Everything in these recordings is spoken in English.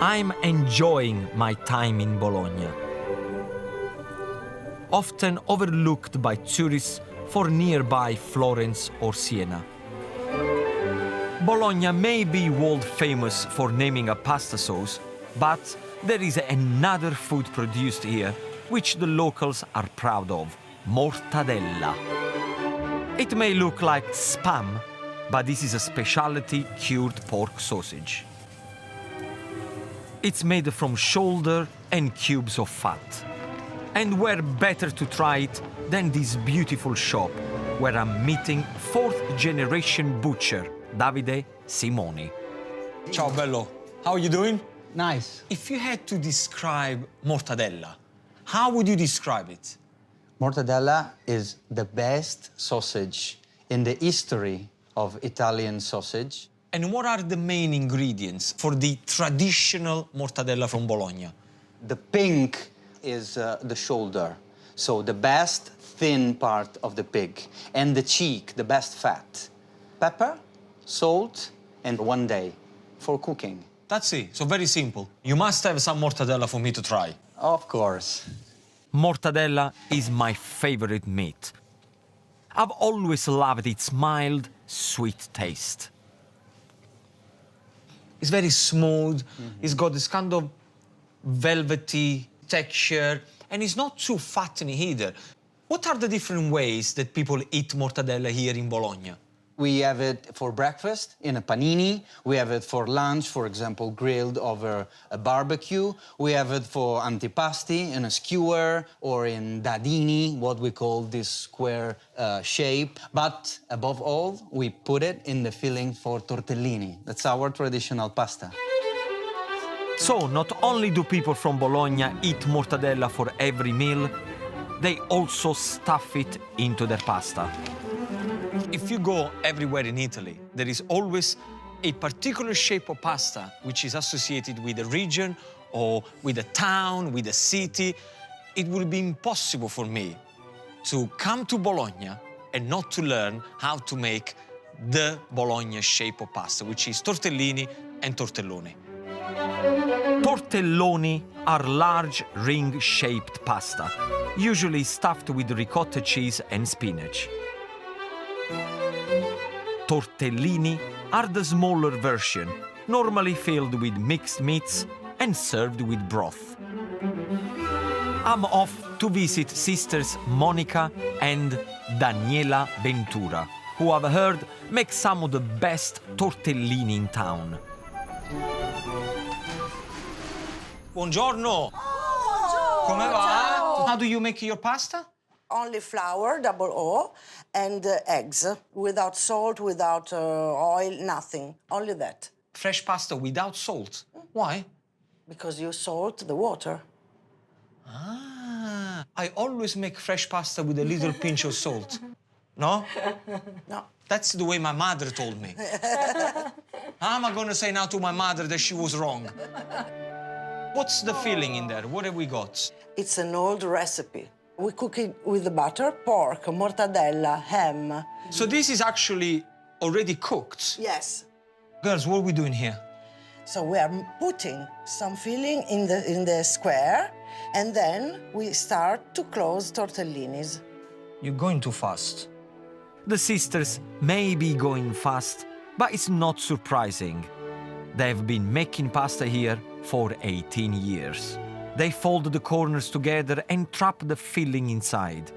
I'm enjoying my time in Bologna. Often overlooked by tourists for nearby Florence or Siena. Bologna may be world famous for naming a pasta sauce, but there is another food produced here which the locals are proud of: mortadella. It may look like spam, but this is a specialty cured pork sausage. It's made from shoulder and cubes of fat. And where better to try it than this beautiful shop, where I'm meeting fourth-generation butcher Davide Simoni. Ciao bello, how are you doing? Nice. If you had to describe mortadella, how would you describe it? Mortadella is the best sausage in the history of Italian sausage. And what are the main ingredients for the traditional mortadella from Bologna? The pink is the shoulder, so the best thin part of the pig, and the cheek, the best fat. Pepper, salt, and 1 day for cooking. That's it, so very simple. You must have some mortadella for me to try. Of course. Mortadella is my favorite meat. I've always loved its mild, sweet taste. It's very smooth, it's got this kind of velvety texture, and it's not too fattening either. What are the different ways that people eat mortadella here in Bologna? We have it for breakfast in a panini. We have it for lunch, for example, grilled over a barbecue. We have it for antipasti in a skewer or in dadini, what we call this square shape. But above all, we put it in the filling for tortellini. That's our traditional pasta. So not only do people from Bologna eat mortadella for every meal, they also stuff it into their pasta. If you go everywhere in Italy, there is always a particular shape of pasta which is associated with a region or with a town, with a city. It would be impossible for me to come to Bologna and not to learn how to make the Bologna shape of pasta, which is tortellini and tortelloni. Tortelloni are large, ring-shaped pasta, usually stuffed with ricotta cheese and spinach. Tortellini are the smaller version, normally filled with mixed meats and served with broth. I'm off to visit sisters Monica and Daniela Ventura, who I've heard make some of the best tortellini in town. Buongiorno! Oh, Come va? ciao. How do you make your pasta? Only flour, double O, and eggs, without salt, without oil, nothing. Only that. Fresh pasta without salt. Why? Because you salt the water. Ah, I always make fresh pasta with a little pinch of salt. No? No. That's the way my mother told me. How am I going to say now to my mother that she was wrong? What's the filling in there? What have we got? It's an old recipe. We cook it with the butter, pork, mortadella, ham. So this is actually already cooked. Yes. Girls, what are we doing here? So we are putting some filling in the square, and then we start to close tortellinis. You're going too fast. The sisters may be going fast, but it's not surprising. They've been making pasta here for 18 years. They fold the corners together and trap the filling inside.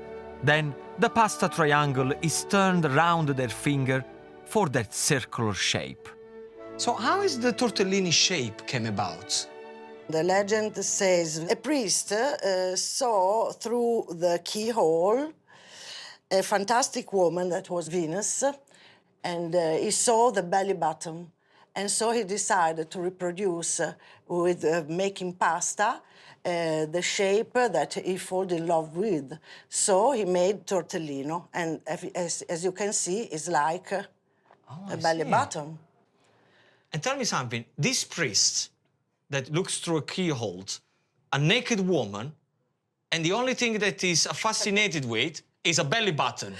Then the pasta triangle is turned around their finger for that circular shape. So how is the tortellini shape came about? The legend says a priest saw through the keyhole a fantastic woman that was Venus, and he saw the belly button. And so he decided to reproduce with making pasta the shape that he fell in love with. So he made tortellino, and as you can see, it's like a belly button. And tell me something, this priest that looks through a keyhole, a naked woman, and the only thing that he's fascinated with is a belly button.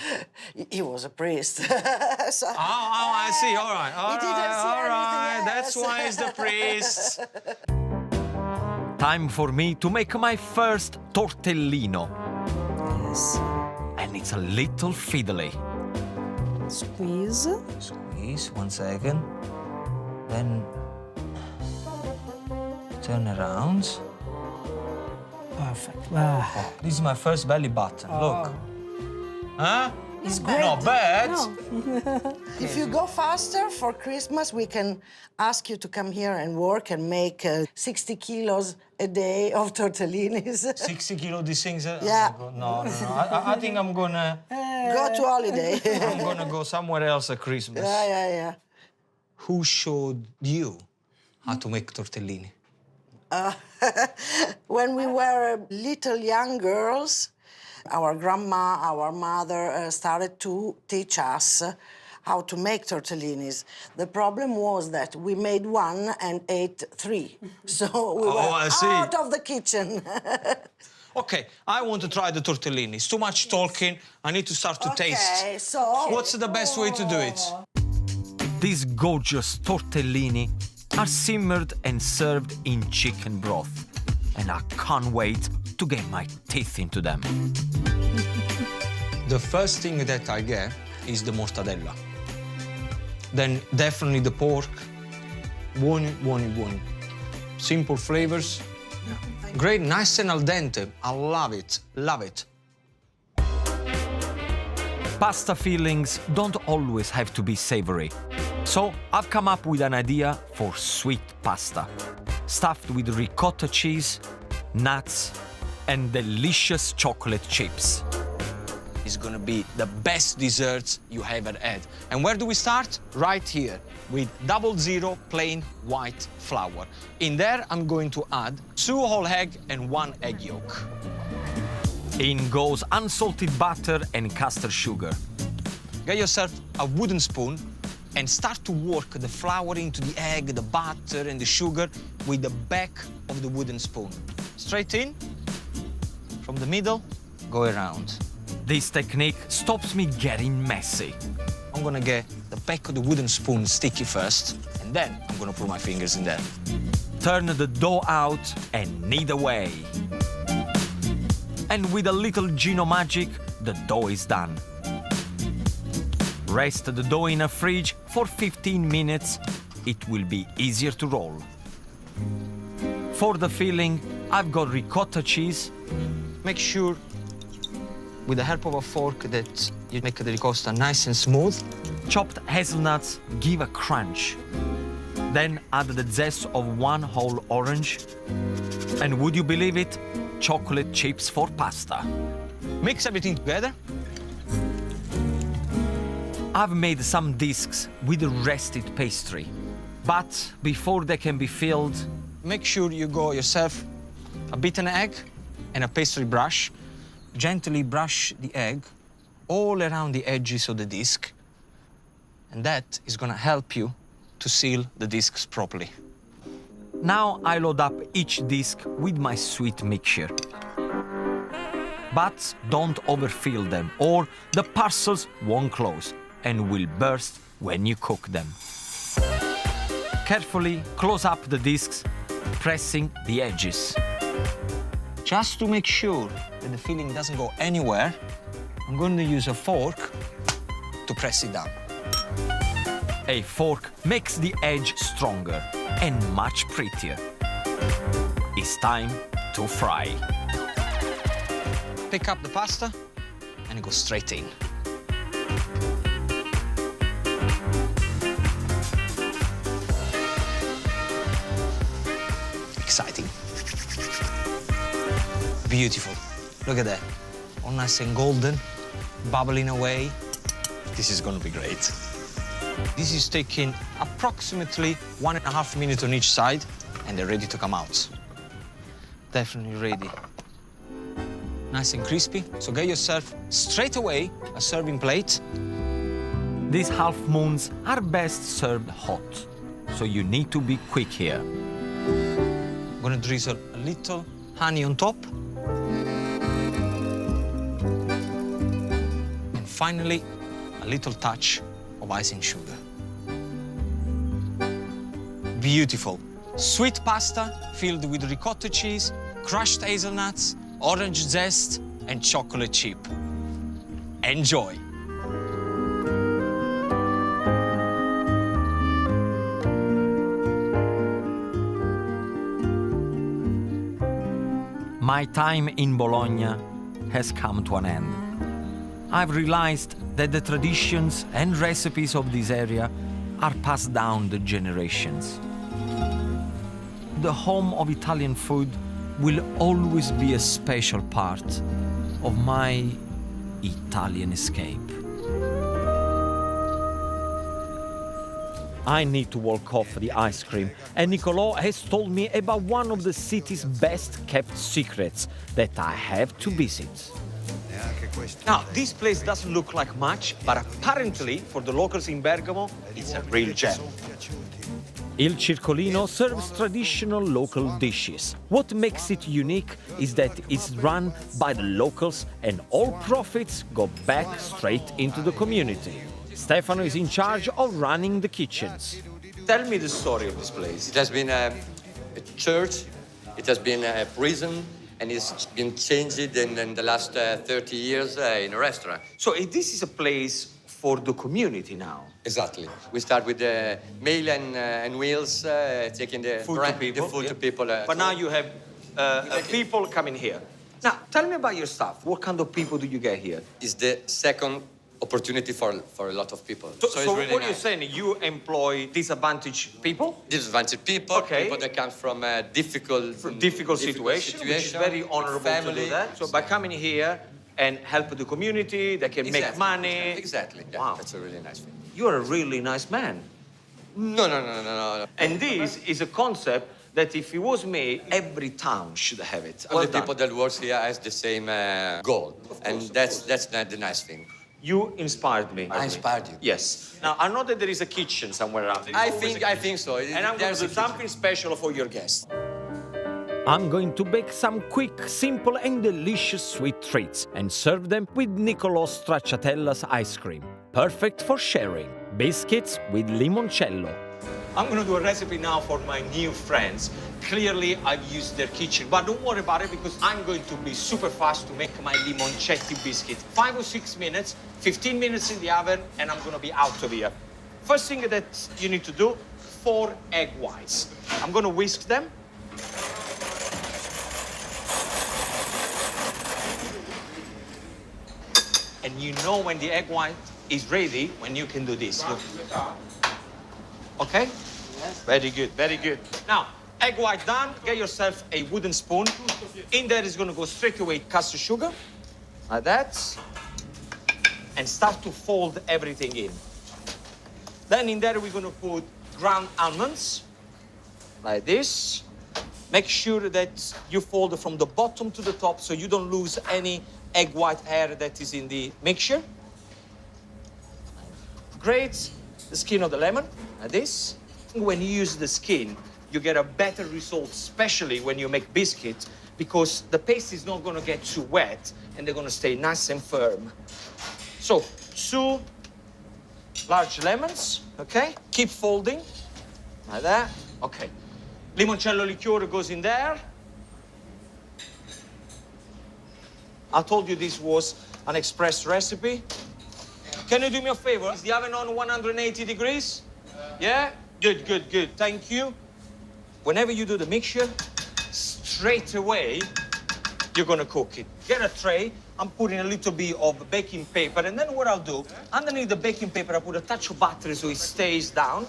He was a priest. So I see, all right, He didn't see all right, anything that's else. why he's the priest. Time for me to make my first tortellino. Yes. And it's a little fiddly. Squeeze. Squeeze, 1 second. Then turn around. Perfect. Ah. This is my first belly button. Look. Huh? It's great. Not bad. No. If you go faster for Christmas, we can ask you to come here and work and make 60 kilos a day of tortellinis. 60 kilo these things. Yeah. No. I think I'm gonna. Go to holiday. I'm gonna go somewhere else at Christmas. Yeah. Who showed you how to make tortellini? When we were little young girls, our grandma, our mother started to teach us how to make tortellinis. The problem was that we made one and ate three. So we were I see. out of the kitchen. Okay, I want to try the tortellini. It's too much talking. I need to start to taste. Okay, so... What's the best way to do it? These gorgeous tortellini are simmered and served in chicken broth. And I can't wait to get my teeth into them. The first thing that I get is the mortadella. Then definitely the pork. Buoni. Simple flavors. Great, nice and al dente. I love it. Pasta fillings don't always have to be savory. So I've come up with an idea for sweet pasta, stuffed with ricotta cheese, nuts, and delicious chocolate chips. It's gonna be the best desserts you ever had. And where do we start? Right here, with 00 plain white flour. In there, I'm going to add 2 whole egg and 1 egg yolk. In goes unsalted butter and caster sugar. Get yourself a wooden spoon and start to work the flour into the egg, the butter, and the sugar with the back of the wooden spoon. Straight in, from the middle, go around. This technique stops me getting messy. I'm gonna get the back of the wooden spoon sticky first, and then I'm gonna put my fingers in there. Turn the dough out and knead away. And with a little Gino magic, the dough is done. Rest the dough in a fridge for 15 minutes. It will be easier to roll. For the filling, I've got ricotta cheese. Make sure, with the help of a fork, that you make the ricotta nice and smooth. Chopped hazelnuts give a crunch. Then add the zest of 1 whole orange. And would you believe it? Chocolate chips for pasta. Mix everything together. I've made some discs with rested pastry. But before they can be filled, Make sure you go yourself a beaten egg and a pastry brush. Gently brush the egg all around the edges of the disc. And that is gonna help you to seal the discs properly. now I load up each disc with my sweet mixture. But don't overfill them or the parcels won't close and will burst when you cook them. Carefully close up the discs, pressing the edges. Just to make sure that the filling doesn't go anywhere, I'm going to use a fork to press it down. A fork makes the edge stronger and much prettier. It's time to fry. Pick up the pasta and go straight in. Exciting. Beautiful. Look at that. All nice and golden, bubbling away. This is gonna be great. This is taking approximately 1.5 minutes on each side, and they're ready to come out. Definitely ready. Nice and crispy. So get yourself straight away a serving plate. These half moons are best served hot, so you need to be quick here. I'm gonna drizzle a little honey on top. And finally, a little touch of icing sugar. Beautiful. Sweet pasta filled with ricotta cheese, crushed hazelnuts, orange zest, and chocolate chip. Enjoy. My time in Bologna has come to an end. I've realized that the traditions and recipes of this area are passed down the generations. The home of Italian food will always be a special part of my Italian escape. I need to walk off the ice cream, and Nicolò has told me about one of the city's best kept secrets that I have to visit. Now, this place doesn't look like much, but apparently, for the locals in Bergamo, it's a real gem. Il Circolino serves traditional local dishes. What makes it unique is that it's run by the locals and all profits go back straight into the community. Stefano is in charge of running the kitchens. Tell me the story of this place. It has been a church, it has been a prison, and it's been changed in the last 30 years in a restaurant. So this is a place for the community now. Exactly. We start with the meal and wheels, taking the Food to people. to people. But now you have people coming here. Now, tell me about your staff. What kind of people do you get here? It's the second opportunity for a lot lot of people. So it's really what nice. you're saying, you employ disadvantaged people? Disadvantaged people, Okay. people that come from difficult situation, which is very honorable to do that. So by coming here and help the community, they can make money. Exactly. Yeah, Wow. that's a really nice thing. You're a really nice man. No. And this is a concept that if it was me, every town should have it. All Well the done. people that work here has the same goal, and that's the nice thing. You inspired me. I inspired you. Yes. Now, I know that there is a kitchen somewhere around. There is I always think a I kitchen. think so. And I'm going There's to a do kitchen. something special for your guests. I'm going to bake some quick, simple and delicious sweet treats and serve them with Nicolò Stracciatella's ice cream. Perfect for sharing. Biscuits with limoncello. I'm going to do a recipe now for my new friends. Clearly, I've used their kitchen, but don't worry about it because I'm going to be super fast to make my Limoncetti biscuit. 5 or 6 minutes, 15 minutes in the oven, and I'm going to be out of here. First thing that you need to do, 4 egg whites. I'm going to whisk them. And you know when the egg white is ready, when you can do this. Look. Okay? Yes. Very good, very good. Now, egg white done, get yourself a wooden spoon. In there is gonna go straight away caster sugar, like that. And start to fold everything in. Then in there we're gonna put ground almonds, like this. Make sure that you fold it from the bottom to the top so you don't lose any egg white hair that is in the mixture. Grate the skin of the lemon, like this. When you use the skin, you get a better result, especially when you make biscuits, because the paste is not gonna get too wet and they're gonna stay nice and firm. So, 2 large lemons, okay? Keep folding, like that, okay. Limoncello liqueur goes in there. I told you this was an express recipe. Can you do me a favor? Is the oven on 180 degrees? Yeah? Good, good, good. Thank you. Whenever you do the mixture, straight away, you're gonna cook it. Get a tray. I'm putting a little bit of baking paper, and then what I'll do, underneath the baking paper, I put a touch of butter so it stays down.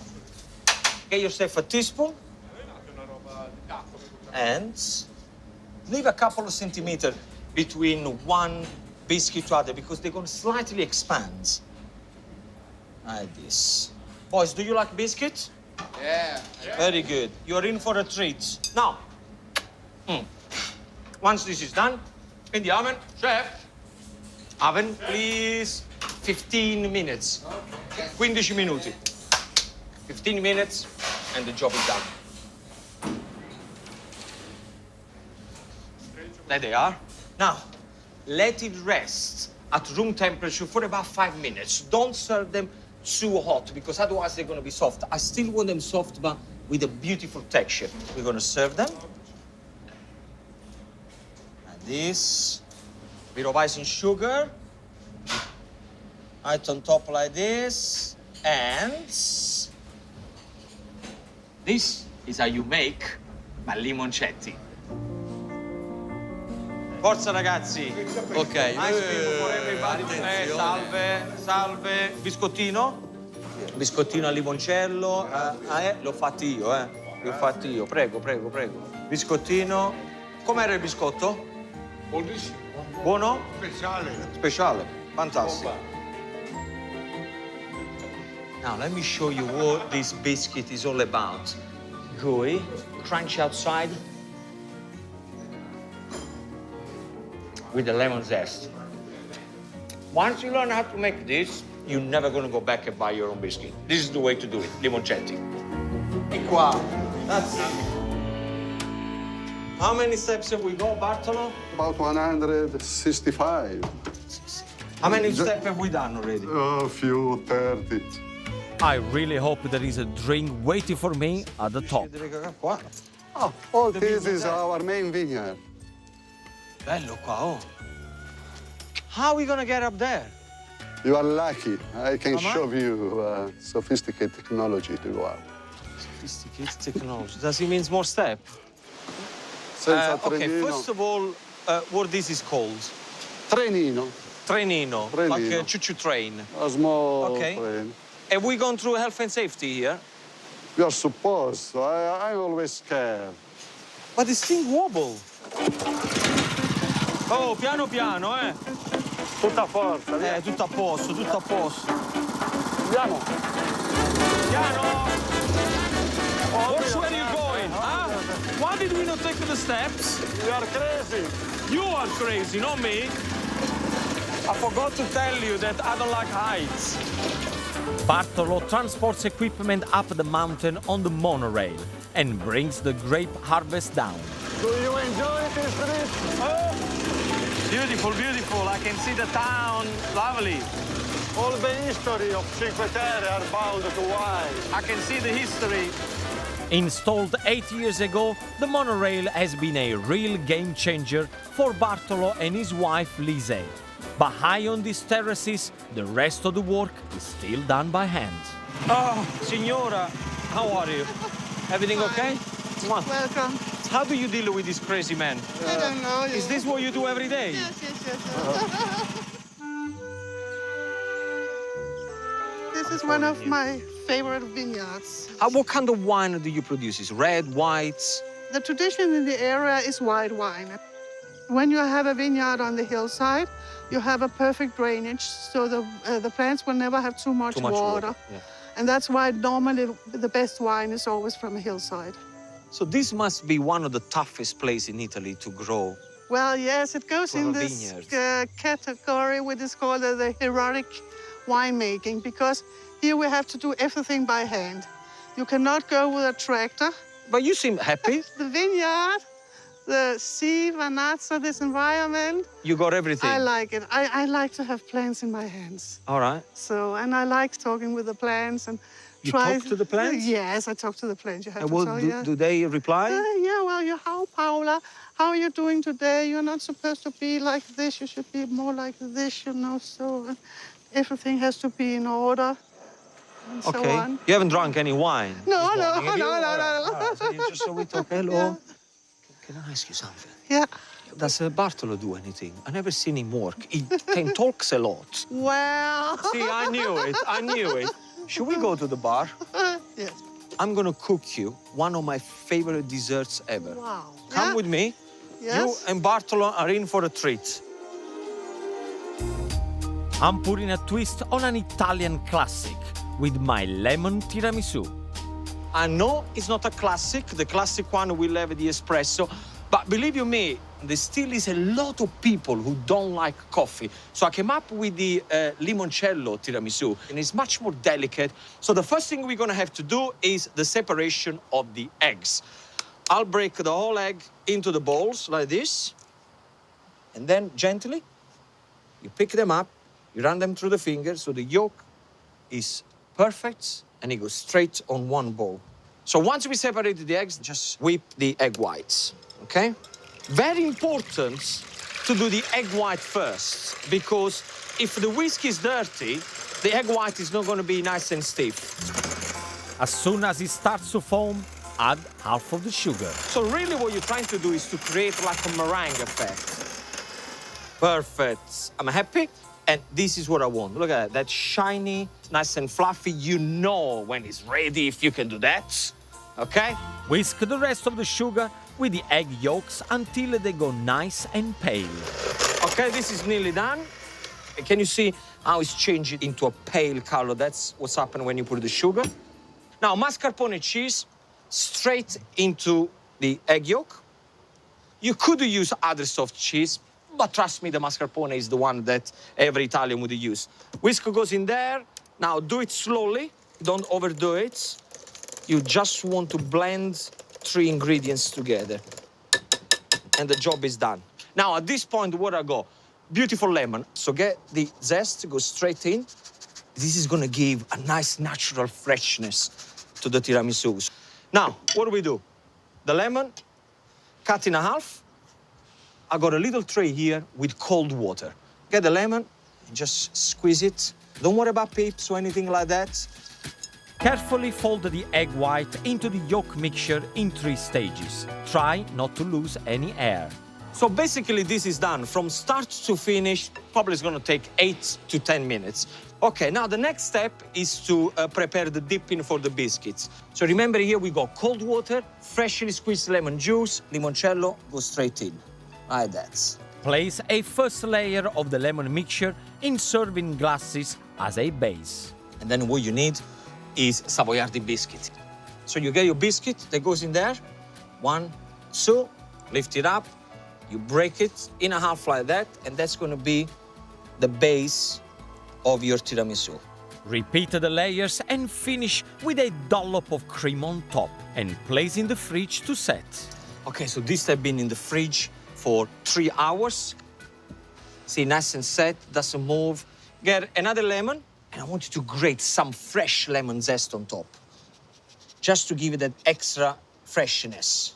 Get yourself a teaspoon. And leave a couple of centimeters between one biscuit to other because they're gonna slightly expand. Like this. Boys, do you like biscuits? Yeah. Very good. You're in for a treat. Now, once this is done, in the oven, chef, oven, please, 15 minutes. 15 minuti. 15 minutes, and the job is done. There they are. Now, let it rest at room temperature for about 5 minutes. Don't serve them too hot because otherwise they're gonna be soft. I still want them soft, but with a beautiful texture. We're gonna serve them. And this, bit of icing sugar. Right on top like this. And this is how you make my limoncetti. Forza ragazzi. Ok. Ice cream for everybody. Salve, salve. Biscottino? Biscottino al limoncello. L'ho fatti io, Li ho fatti io. Prego, prego, prego. Biscottino. Com'era il biscotto? Buonissimo. Buono? Speciale. Speciale. Fantastico. Now, let me show you what this biscuit is all about. Gooey, crunchy outside, with the lemon zest. Once you learn how to make this, you're never gonna go back and buy your own biscuit. This is the way to do it, limoncetti. E qua. That's it. How many steps have we got, Bartolo? About 165. How many steps have we done already? A few 30. I really hope there is a drink waiting for me at the top. Qua. Oh, all this is our main vineyard. Bello qua, oh. How are we gonna get up there? You are lucky. I can Am I? show you sophisticated technology to go up. Sophisticated technology. Does it mean more step? Senza Okay, trenino. first of all, what this is called? Trenino, Trenino, like a Trenino. choo-choo train. a small Okay. train. Have we gone through health and safety here? You are supposed. I'm always scared. But this thing wobble. Oh, piano piano, Tutta forza, via. Tutto a posto, tutto a posto. Andiamo. Piano! Where are you going, huh? Why did we not take the steps? You are crazy. You are crazy, not me. I forgot to tell you that I don't like heights. Bartolo transports equipment up the mountain on the monorail and brings the grape harvest down. Do you enjoy this trip? Oh, beautiful, beautiful. I can see the town. Lovely. All the history of Cinque Terre are bound to wine. I can see the history. Installed 8 years ago, the monorail has been a real game changer for Bartolo and his wife Lise. But high on these terraces, the rest of the work is still done by hand. Oh, Signora, how are you? Everything okay? Mwah. Welcome. How do you deal with this crazy man? I don't know. Is this what you do every day? Yes. This is one of my favorite vineyards. What kind of wine do you produce? Is red, white? The tradition in the area is white wine. When you have a vineyard on the hillside, you have a perfect drainage, so the plants will never have too much water. Yeah. And that's why normally the best wine is always from a hillside. So this must be one of the toughest places in Italy to grow. Well, yes, it goes For in a this vineyard. category, which is called the heroic winemaking, because here we have to do everything by hand. You cannot go with a tractor. But you seem happy. The vineyard, the sea, Vanazza, this environment, You got everything. I like it. I like to have plants in my hands. All right. So, and I like talking with the plants and You try... talk to the plants? Yes, I talk to the plants. You have And to what tell, do, yeah. do they reply? Yeah, well, how, Paula? How are you doing today? You're not supposed to be like this. You should be more like this, you know. So everything has to be in order and so Okay. on. You haven't drunk any wine? No. So you just so we talk. Hello. Yeah. Can I ask you something? Yeah. Does Bartolo do anything? I never seen him work. He talks a lot. Well. See, I knew it. I knew it. Should we go to the bar? Yes. I'm gonna cook you one of my favorite desserts ever. Wow. Come Yeah. with me. Yes. You and Bartolo are in for a treat. I'm putting a twist on an Italian classic with my lemon tiramisu. I know it's not a classic. The classic one will have the espresso. But believe you me, there still is a lot of people who don't like coffee. So I came up with the limoncello tiramisu, and it's much more delicate. So the first thing we're gonna have to do is the separation of the eggs. I'll break the whole egg into the bowls like this. And then gently, you pick them up, you run them through the fingers so the yolk is perfect and it goes straight on one bowl. So once we separated the eggs, just whip the egg whites, okay? Very important to do the egg white first, because if the whisk is dirty, the egg white is not going to be nice and stiff. As soon as it starts to foam, add half of the sugar. So really what you're trying to do is to create like a meringue effect. Perfect. I'm happy. And this is what I want. Look at that. That's shiny, nice and fluffy. You know when it's ready if you can do that. Okay? Whisk the rest of the sugar with the egg yolks until they go nice and pale. Okay, this is nearly done. Can you see how it's changing into a pale color? That's what's happening when you put the sugar. Now, mascarpone cheese straight into the egg yolk. You could use other soft cheese, but trust me, the mascarpone is the one that every Italian would use. Whisk goes in there. Now, do it slowly. Don't overdo it. You just want to blend 3 ingredients together. And the job is done. Now, at this point, where I go? Beautiful lemon. So get the zest, go straight in. This is gonna give a nice natural freshness to the tiramisu. Now, what do? The lemon, cut in half. I got a little tray here with cold water. Get the lemon, and just squeeze it. Don't worry about pips or anything like that. Carefully fold the egg white into the yolk mixture in 3 stages. Try not to lose any air. So basically this is done from start to finish. Probably it's gonna take 8 to 10 minutes. Okay, now the next step is to prepare the dipping for the biscuits. So remember here we got cold water, freshly squeezed lemon juice, limoncello, go straight in, like that. Place a first layer of the lemon mixture in serving glasses as a base. And then what you need is Savoiardi biscuit. So you get your biscuit that goes in there. 1, 2, lift it up. You break it in half like that, and that's gonna be the base of your tiramisu. Repeat the layers and finish with a dollop of cream on top and place in the fridge to set. Okay, so this has been in the fridge for 3 hours. See, nice and set, doesn't move. Get another lemon, and I want you to grate some fresh lemon zest on top, just to give it that extra freshness.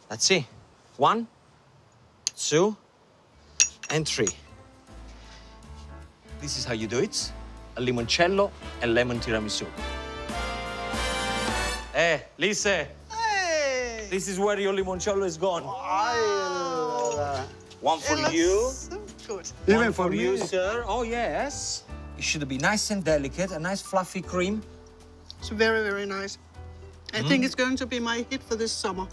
Let's see. 1, 2, and 3. This is how you do it. A limoncello and lemon tiramisu. Hey, Lise. Hey! This is where your limoncello is gone. One for It you. looks so good. One for you, sir. Oh, yes. It should be nice and delicate, a nice fluffy cream. It's very, very nice. I think it's going to be my hit for this summer.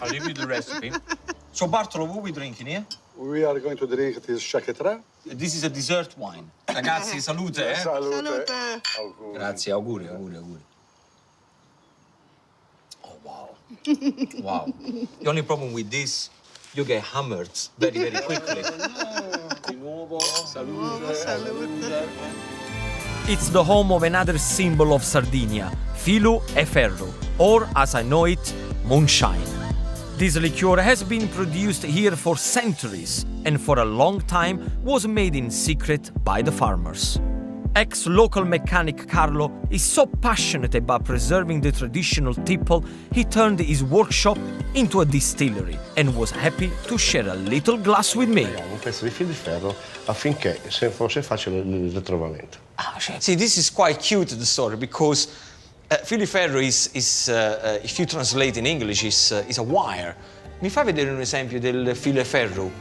I'll leave you the recipe. So, Bartolo, what are we drinking here? We are going to drink this Chaquetra. This is a dessert wine. Ragazzi, salute, eh? Salute. Salute. Auguri. Grazie, auguri, auguri, auguri. Oh, wow. Wow. The only problem with this, you get hammered very, very quickly. Di nuovo, salute. Salute. It's the home of another symbol of Sardinia, Filo e Ferro, or as I know it, moonshine. This liqueur has been produced here for centuries and for a long time was made in secret by the farmers. Ex-local mechanic Carlo is so passionate about preserving the traditional tipple, he turned his workshop into a distillery and was happy to share a little glass with me. Un pezzo di fil di ferro affinché fosse facile il ritrovamento. See, this is quite cute, the story, because filo di ferro is if you translate in English, is a wire. Mi fai vedere un esempio del filo di ferro?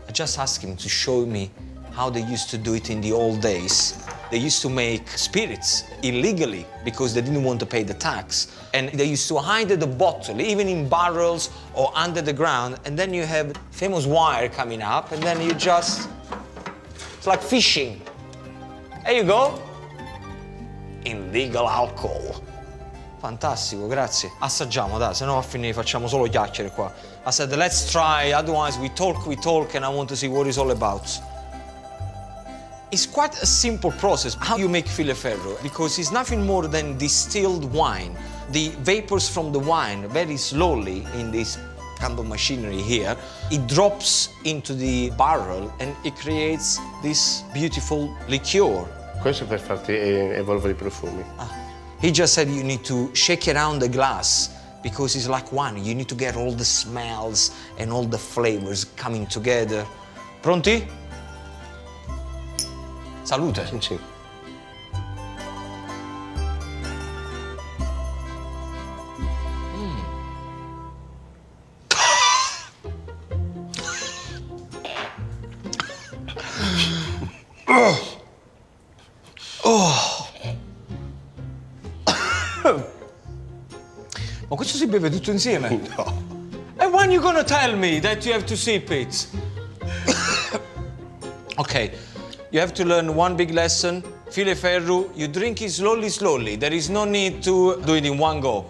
I just asked him to show me how they used to do it in the old days. They used to make spirits illegally because they didn't want to pay the tax. And they used to hide the bottle, even in barrels or under the ground. And then you have famous wire coming up, and then you just, it's like fishing. There you go. Illegal alcohol. Fantastico, grazie. Assaggiamo, dai, se no a fine facciamo solo chiacchiere qua. I said, let's try, otherwise we talk, and I want to see what it's all about. It's quite a simple process, how you make filo di ferro, because it's nothing more than distilled wine. The vapors from the wine, very slowly in this kind of machinery here, it drops into the barrel and it creates this beautiful liqueur. Questo è per farti evolvere i profumi. He just said you need to shake around the glass because it's like wine. You need to get all the smells and all the flavors coming together. Pronti? Salute. Sì. Ma questo si beve tutto insieme? No. And when you gonna tell me that you have to sip it? Okay, you have to learn one big lesson. File ferro, you drink it slowly, slowly. There is no need to do it in one go.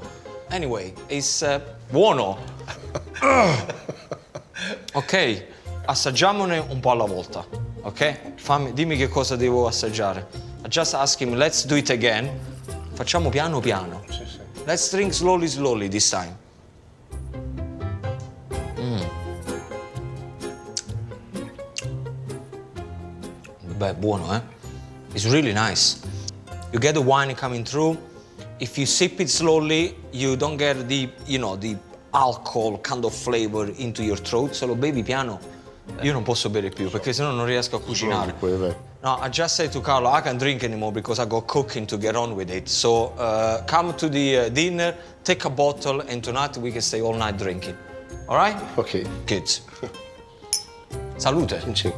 Anyway, it's buono. Ok, assaggiamone un po' alla volta. Ok? Dimmi che cosa devo assaggiare. I just ask him, let's do it again. Facciamo piano piano. Sì, sì. Let's drink slowly, slowly this time. Beh, buono, eh? It's really nice. You get the wine coming through. If you sip it slowly, you don't get the, the alcohol kind of flavor into your throat. Se lo bevi piano, io non posso bere più perché sennò non riesco a cucinare. No, I just said to Carlo, I can't drink anymore because I got cooking to get on with it. So come to the dinner, take a bottle, and tonight we can stay all night drinking. All right? Ok. Good. Salute. Sì.